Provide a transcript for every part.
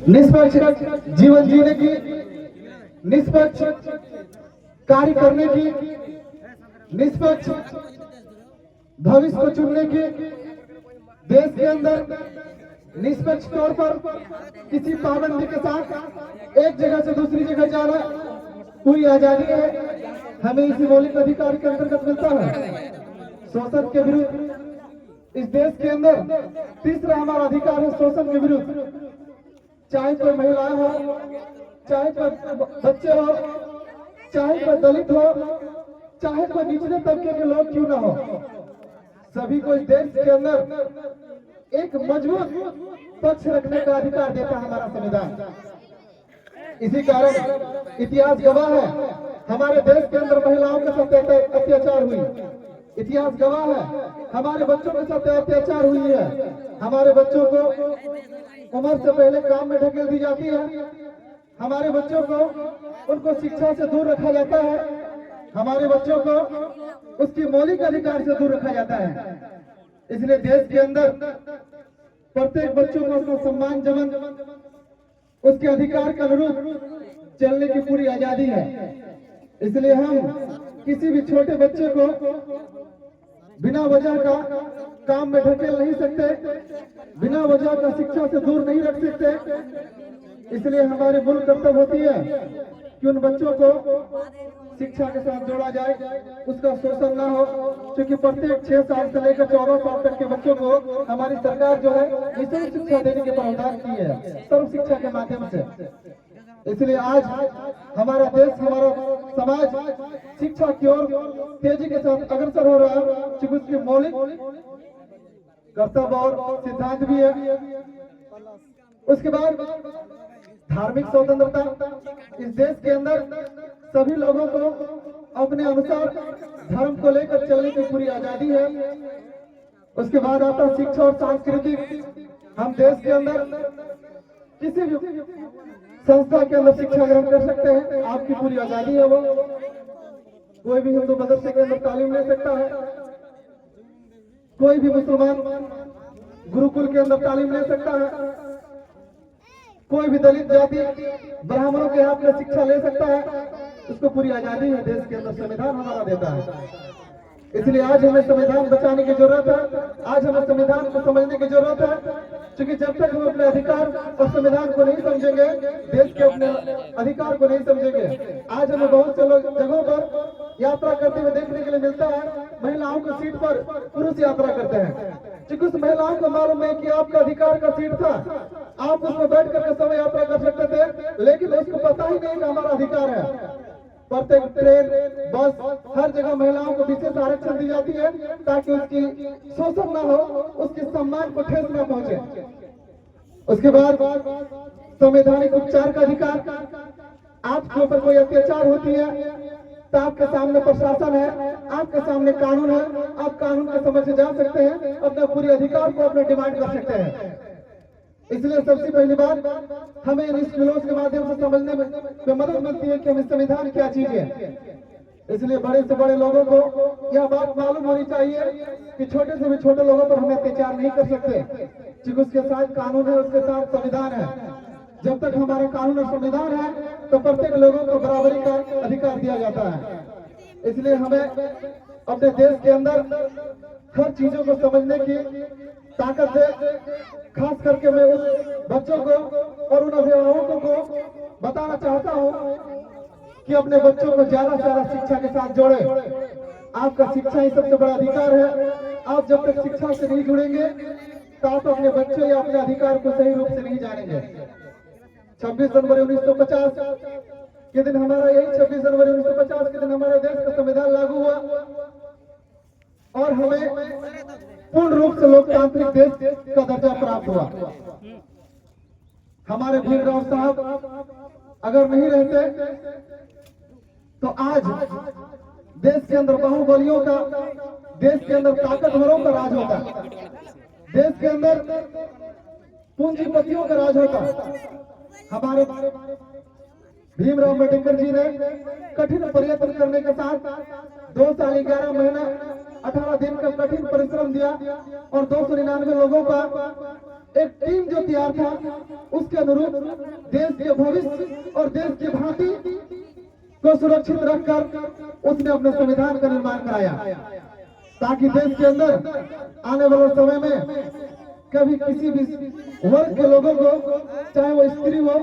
निष्पक्ष जीवन जीने की, निष्पक्ष कार्य करने की, निष्पक्ष भविष्य को चुनने की, देश के अंदर निष्पक्ष तौर पर किसी पाबंदी के साथ एक जगह से दूसरी जगह जाना पूरी आजादी है, हमें इसी मौलिक अधिकार के अंतर्गत मिलता है। शोषण के विरुद्ध इस देश के अंदर तीसरा हमारा अधिकार है शोषण के विरुद्ध। चाहे कोई महिलाएं हो, चाहे कोई बच्चे हो, चाहे कोई दलित हो, चाहे कोई निचले तबके के लोग क्यों ना हो, सभी को इस देश के अंदर एक मजबूत पक्ष रखने का अधिकार देता है हमारा संविधान। इसी कारण इतिहास गवाह है, हमारे देश के अंदर महिलाओं के साथ अत्याचार हुई। इतिहास गवाह है, हमारे बच्चों के साथ अत्याचार हुई है। हमारे बच्चों को उम्र से पहले काम में ढकेल दी जाती है। हमारे बच्चों को उनको शिक्षा से दूर रखा जाता है। हमारे बच्चों को उसकी मौलिक अधिकार से दूर रखा जाता है। इसलिए देश के अंदर प्रत्येक बच्चों को उसका सम्मान जमन, उसके अधिकार के अनुरूप चलने की पूरी आजादी है। इसलिए हम किसी भी छोटे बच्चे को बिना वजह का काम में ढकेल नहीं सकते, बिना वजह का शिक्षा से दूर नहीं रख सकते। इसलिए हमारी मूल कर्तव्य होती है कि उन बच्चों को शिक्षा के साथ जोड़ा जाए, उसका शोषण ना हो। क्योंकि प्रत्येक 6 साल से लेकर 14 साल तक के बच्चों को हमारी सरकार जो है निःशुल्क शिक्षा देने के प्रावधान की है, सर्व शिक्षा के माध्यम से। इसलिए आज हमारा देश, हमारा समाज शिक्षा की ओर तेजी के साथ अग्रसर हो रहा है, क्योंकि उसकी मौलिक कर्तव्य और सिद्धांत भी है। उसके बाद धार्मिक स्वतंत्रता, इस देश के अंदर सभी लोगों को अपने अनुसार धर्म को लेकर चलने की पूरी आजादी है। उसके बाद आता शिक्षा और सांस्कृतिक, हम देश के अंदर किसी भी संस्था के अंदर शिक्षा ग्रहण कर सकते हैं, आपकी पूरी आजादी है। वो कोई भी हिंदू मदरसे के अंदर तालीम ले सकता है, कोई भी मुसलमान गुरुकुल के अंदर तालीम ले सकता है, कोई भी दलित जाति ब्राह्मणों के हाथ में शिक्षा ले सकता है। उसको पूरी आजादी है, देश के अंदर संविधान हमारा देता है। इसलिए आज हमें संविधान बचाने की जरूरत है, आज हमें संविधान को समझने की जरूरत है। क्योंकि जब तक हम अपने अधिकार और संविधान को नहीं समझेंगे, देश के अपने अधिकार को नहीं समझेंगे। आज हमें बहुत से लोग जगहों पर यात्रा करते हुए देखने के लिए मिलता है, महिलाओं की सीट पर पुरुष यात्रा करते हैं। क्योंकि उस महिलाओं को मालूम है कि आपका अधिकार का सीट था, आप उसमें बैठ करके समय यात्रा कर सकते थे, लेकिन उसको पता ही नहीं कि हमारा अधिकार है। प्रत्येक ट्रेन, बस, हर जगह महिलाओं को विशेष आरक्षण दी जाती है ताकि उसकी शोषण न हो, उसके सम्मान को ठेस न पहुंचे। उसके बाद संवैधानिक उपचार का अधिकार, आपके ऊपर कोई अत्याचार होती है तो आपके सामने प्रशासन है, आपके सामने कानून है, आप कानून के समझ से जा सकते हैं, अपने पूरे अधिकार को अपने डिमांड कर सकते हैं। इसलिए सबसे पहली बात हमें इन स्कूलों के माध्यम से समझने में मदद मिलती है कि हमें संविधान क्या चीज है। इसलिए बड़े से बड़े लोगों को यह बात मालूम होनी चाहिए कि छोटे से भी छोटे लोगों पर हमें अत्याचार नहीं कर सकते, क्योंकि उसके साथ कानून है, उसके साथ संविधान है। जब तक हमारा कानून और संविधान है तो प्रत्येक लोगों को बराबरी का अधिकार दिया जाता है। इसलिए हमें अपने देश के अंदर हर चीजों को समझने की ताकत है। खास करके मैं उन बच्चों को और उन अभिभावकों को बताना चाहता हूँ कि अपने बच्चों को ज्यादा से ज्यादा शिक्षा के साथ जोड़े। आपका शिक्षा ही सबसे बड़ा अधिकार है। आप जब तक शिक्षा से नहीं जुड़ेंगे तो आप अपने बच्चे या अपने अधिकार को सही रूप से नहीं जानेंगे। 26 जनवरी 1950 के दिन हमारा यही 26 जनवरी 1950 के दिन हमारे देश का संविधान लागू हुआ और हमें पूर्ण रूप से लोकतांत्रिक देश का दर्जा प्राप्त हुआ। हमारे भीमराव साहब अगर नहीं रहते तो आज देश के अंदर बाहुबलियों का, देश के अंदर ताकतवरों का राज होता, देश के अंदर पूंजीपतियों का राज होता। हमारे भीमराव अम्बेडकर जी ने कठिन प्रयत्न करने के साथ 2 साल 11 महीना 18 दिन का कठिन परिश्रम दिया और 299 लोगों का एक टीम जो तैयार था उसके अनुरूप देश के भविष्य और देश की भांति को सुरक्षित रखकर उसने अपने संविधान का निर्माण कराया, ताकि देश के अंदर आने वाले समय में कभी किसी भी वर्ग के लोगों को, चाहे वो स्त्री हो,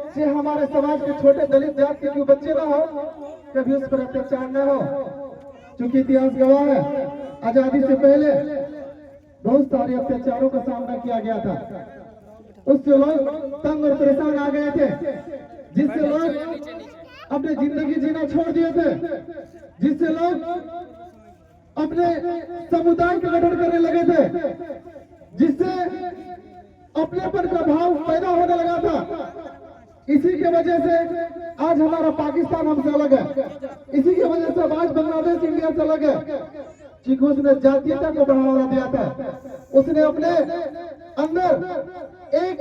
चाहे हमारे समाज के छोटे दलित जाति के बच्चे ना हो, कभी उस पर अत्याचार न हो। क्योंकि इतिहास गवाह है, आजादी से पहले बहुत सारे अत्याचारों का सामना किया गया था। उससे लोग तंग और परेशान आ गए थे, जिससे लोग अपनी जिंदगी जीना छोड़ दिए थे, जिससे लोग अपने समुदाय का गठन करने लगे थे, जिससे अपनेपन का भाव पैदा होने लगा था। इसी के वजह से आज हमारा पाकिस्तान हमसे अलग है, इसी की वजह से आज बांग्लादेश इंडिया से अलग है, क्योंकि उसने जातीयता को बढ़ावा दिया था। उसने अपने अंदर एक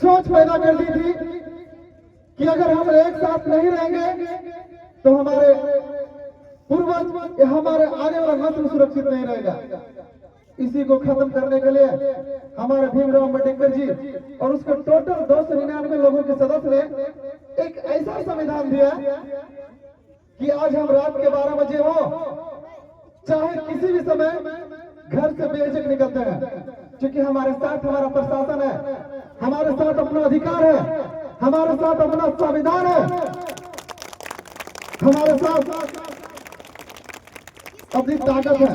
सोच पैदा कर दी थी कि अगर हम एक साथ नहीं रहेंगे तो हमारे पूर्वज या हमारे आने वाला नस्ल सुरक्षित नहीं रहेगा। इसी को खत्म करने के लिए हमारे भीमराव अम्बेडकर जी और उसके टोटल 299 लोगों के सदस्य ने एक ऐसा संविधान दिया कि आज हम रात के 12 बजे हो चाहे किसी भी समय घर से बेझिझक निकलते हैं, क्योंकि हमारे साथ हमारा प्रशासन है, हमारे साथ अपना अधिकार है, हमारे साथ अपना संविधान है, हमारे साथ अपनी ताकत है।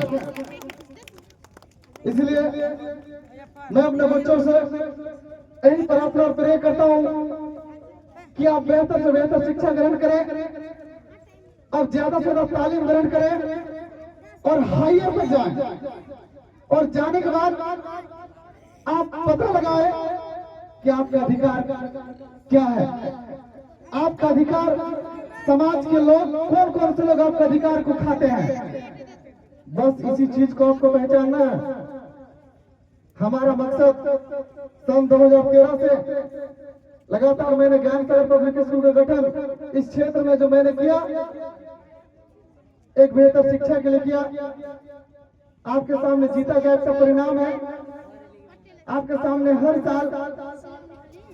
इसलिए मैं अपने बच्चों से यही प्रार्थना और प्रे करता हूं कि आप बेहतर से बेहतर शिक्षा ग्रहण करें, आप ज्यादा से ज्यादा तालीम ग्रहण करें और हाईवे पर जाएं, और जाने के बाद आप पता लगाएं कि आपका अधिकार क्या है। आपका अधिकार, समाज के लोग कौन कौन से लोग आपके अधिकार को खाते हैं, बस इसी चीज को आपको पहचानना है। हमारा मकसद सन 2013 से लगातार मैंने ज्ञान सागर पब्लिक स्कूल का गठन इस क्षेत्र में जो मैंने किया, एक बेहतर शिक्षा के लिए किया। आपके सामने जीता गैप का परिणाम है, आपके सामने हर साल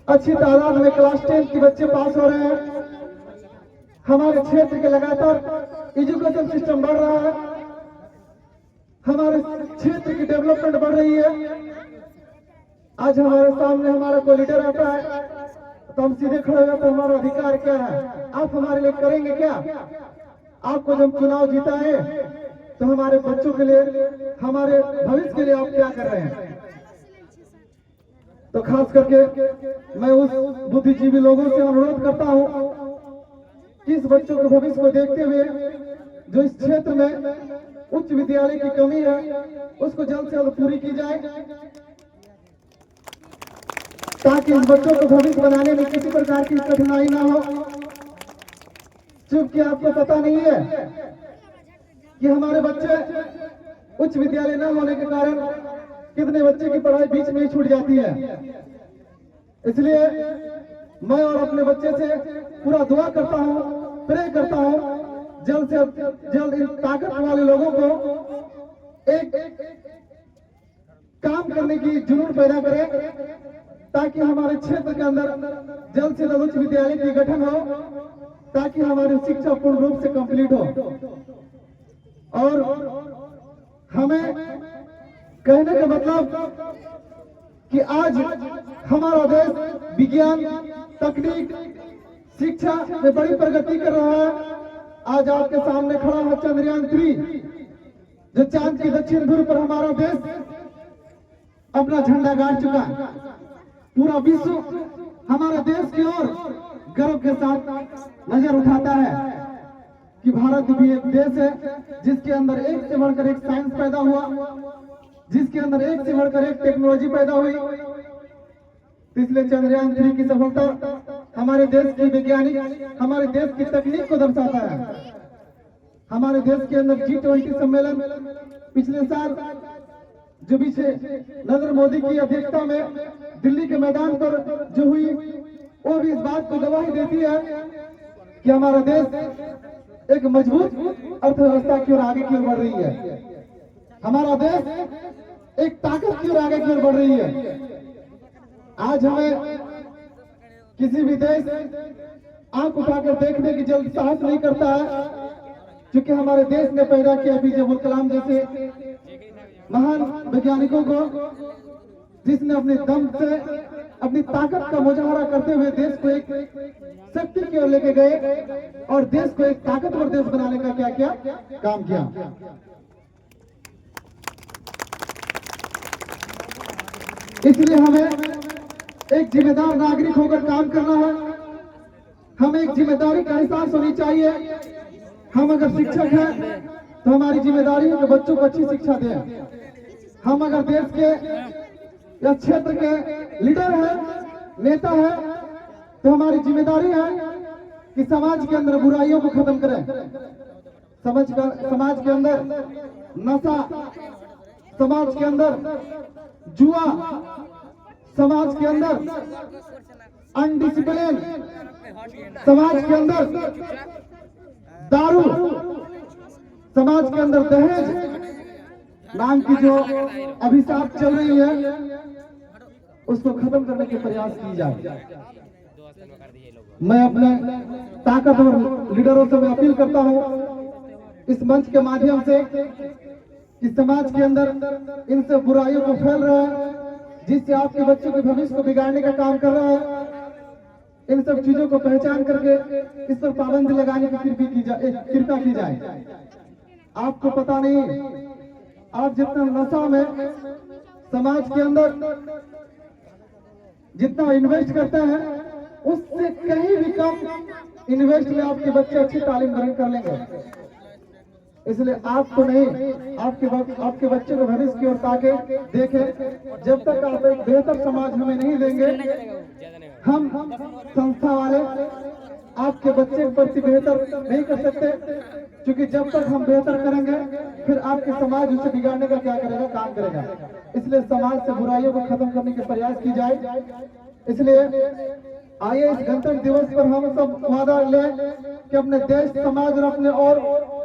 अच्छी तादाद में क्लास 10 के बच्चे पास हो रहे हैं। हमारे क्षेत्र के लगातार एजुकेशन सिस्टम बढ़ रहा है, हमारे क्षेत्र की डेवलपमेंट बढ़ रही है। आज हमारे सामने हमारा कोई लीडर आता है तो हम सीधे खड़े हो तो हमारा अधिकार क्या है, आप हमारे लिए करेंगे क्या। आपको जब चुनाव जीता है तो हमारे बच्चों के लिए, हमारे भविष्य के लिए आप क्या कर रहे हैं। तो खास करके मैं उस बुद्धिजीवी लोगों से अनुरोध करता हूं कि इस बच्चों के भविष्य को देखते हुए जो इस क्षेत्र में उच्च विद्यालय की कमी है उसको जल्द से जल्द पूरी की जाए, ताकि इस बच्चों को भविष्य बनाने में किसी प्रकार की कठिनाई ना हो। चूंकि आपको पता नहीं है कि हमारे बच्चे उच्च विद्यालय न होने के कारण कितने बच्चे की पढ़ाई बीच में ही छूट जाती है। इसलिए मैं और अपने बच्चे से पूरा दुआ करता हूं, प्रे करता हूं, जल्द से जल्द इन ताकत वाले लोगों को एक काम करने की जुनून पैदा करें, ताकि हमारे क्षेत्र के अंदर जल्द से जल्द उच्च विद्यालय की गठन हो, ताकि हमारी शिक्षा पूर्ण रूप से कंप्लीट हो। और हमें कहने का मतलब कि आज हमारा देश विज्ञान, तकनीक, शिक्षा में बड़ी प्रगति कर रहा है। आज आपके सामने खड़ा है चंद्रयान 3, जो चांद की दक्षिण ध्रुव पर हमारा देश अपना झंडा गाड़ चुका है। पूरा विश्व हमारे देश की ओर गर्व के साथ नजर उठाता है कि भारत भी एक देश है जिसके अंदर एक से बढ़कर एक साइंस पैदा हुआ, जिसके अंदर एक से बढ़कर एक टेक्नोलॉजी पैदा हुई। इसलिए चंद्रयान 3 की सफलता हमारे देश की वैज्ञानिक, हमारे देश की तकनीक को दर्शाता है। हमारे देश के अंदर G20 सम्मेलन पिछले साल जो भी नरेंद्र मोदी की अध्यक्षता में दिल्ली के मैदान पर जो हुई, वो भी इस बात को गवाही देती है कि हमारा देश एक मजबूत अर्थव्यवस्था की ओर आगे की ओर बढ़ रही है। हमारा देश एक ताकत की ओर आगे की ओर बढ़ रही है। आज हमें किसी भी देश आंख उठाकर देखने की जल्द साहस नहीं करता है, क्योंकि हमारे देश ने पैदा किया APJ अब्दुल कलाम जैसे महान वैज्ञानिकों को, जिसने अपने दम से अपनी ताकत का मुजाहरा करते हुए देश को एक शक्ति की ओर लेके गए और देश को एक ताकतवर देश बनाने का क्या क्या काम किया। इसलिए हमें एक जिम्मेदार नागरिक होकर काम करना है। हमें एक जिम्मेदारी का एहसास होनी चाहिए। हम अगर शिक्षक हैं तो हमारी जिम्मेदारी है कि बच्चों को अच्छी शिक्षा दें। हम अगर देश के या क्षेत्र के लीडर हैं, नेता हैं, तो हमारी जिम्मेदारी है कि समाज के अंदर बुराइयों को खत्म करें। समाज के अंदर नशा, समाज के अंदर जुआ, समाज के अंदर अनडिसिप्लिन, समाज के अंदर दारू, समाज के अंदर दहेज नाम की जो अभिशाप चल रही है, उसको खत्म करने के प्रयास की जाए। मैं अपने ताकतवर लीडरों से मैं अपील करता हूं इस मंच के माध्यम से कि समाज के अंदर इन सब बुराइयों को फैल रहा है, जिससे आपके बच्चों के भविष्य को बिगाड़ने का काम कर रहा है। इन सब चीजों को पहचान करके इस पर पाबंदी लगाने की कृपा की जाए। आपको पता नहीं, आप जितना नशा में समाज के अंदर जितना इन्वेस्ट करते हैं, उससे कहीं भी कम इन्वेस्ट में आपके बच्चे अच्छी तालीम ग्रहण कर लेंगे। इसलिए आपको नहीं, आपके बच्चे को भविष्य की ओर ताके देखे। जब तक आप एक बेहतर समाज हमें नहीं देंगे, हम संस्था वाले आपके बच्चे के प्रति बेहतर नहीं कर सकते, क्योंकि जब तक हम बेहतर करेंगे फिर आपके समाज उसे बिगाड़ने का क्या करेगा, काम करेगा। इसलिए समाज से बुराइयों को खत्म करने के प्रयास की जाए। इसलिए आइए इस गणतंत्र दिवस पर हम सब वादा लें कि अपने देश, समाज और अपने और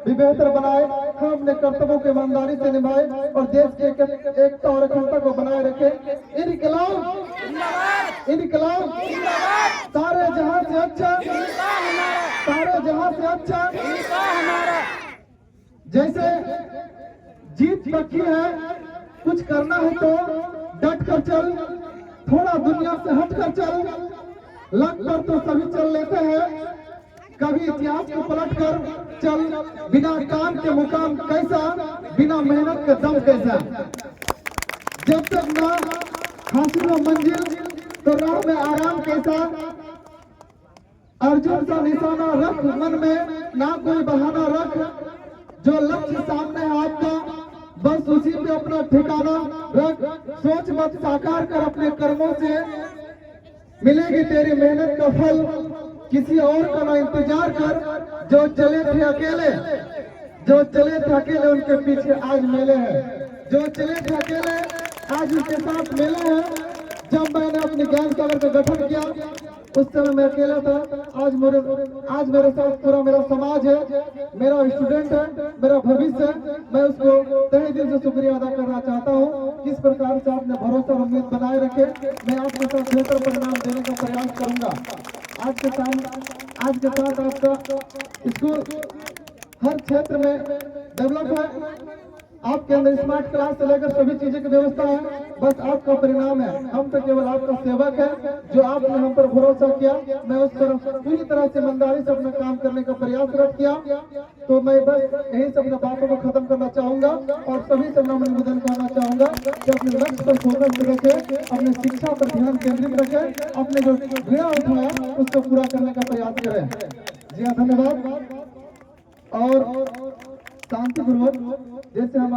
भी बेहतर बनाए। हम अपने कर्तव्यों को ईमानदारी से निभाए और देश की एकता और अखंडता को बनाए रखें। इनकलाब सारे जहां से अच्छा, सारे जहां से अच्छा। जैसे जीत पक्की है, कुछ करना है तो डट कर चल, थोड़ा दुनिया से हट कर चल। लग कर तो सभी चल लेते हैं, कभी इतिहास को पलट कर चल। बिना काम के मुकाम कैसा, बिना मेहनत के दम कैसा। जब तक ना हासिल हो मंजिल तो राह में आराम कैसा। अर्जुन सा निशाना रख मन में, ना कोई बहाना रख। जो लक्ष्य सामने है आपका, बस उसी पे अपना ठिकाना रख। सोच मत साकार कर अपने कर्मों से, मिलेगी तेरी मेहनत का फल। किसी और का ना इंतजार कर। जो चले थे अकेले, जो चले थे अकेले, उनके पीछे आज मेले हैं। जो चले थे अकेले, आज उनके साथ मेला है। जब मैंने अपने ज्ञान सागर का गठन किया, उस समय मैं अकेला था। आज मेरे साथ पूरा मेरा समाज है, मेरा स्टूडेंट है, मेरा भविष्य है। मैं उसको तहे दिल से शुक्रिया अदा करना चाहता हूँ। किस प्रकार से आपने भरोसा और उम्मीद बनाए रखे, मैं आपके साथ बेहतर परिणाम देने का प्रयास करूंगा। आज के साथ आपका स्कूल हर क्षेत्र में डेवलप है। आपके अंदर स्मार्ट क्लास से लेकर सभी चीजें की व्यवस्था है। बस आपका परिणाम है, हम तो केवल आपका सेवक है। जो आपने हम पर भरोसा किया, मैं उस पर पूरी तरह से ईमानदारी से अपना काम करने का प्रयासरत किया। तो मैं बस यही सब अपने बातों को खत्म करना चाहूंगा और सभी से मैं निवेदन करना चाहूंगा कि अपने लक्ष्य पर फोकस रखे, अपने शिक्षा पर ध्यान केंद्रित रखे, अपने जो बीड़ा उठाया उसको पूरा करने का प्रयास करें। जी हाँ, धन्यवाद। और शांतिपूर्वक जैसे हम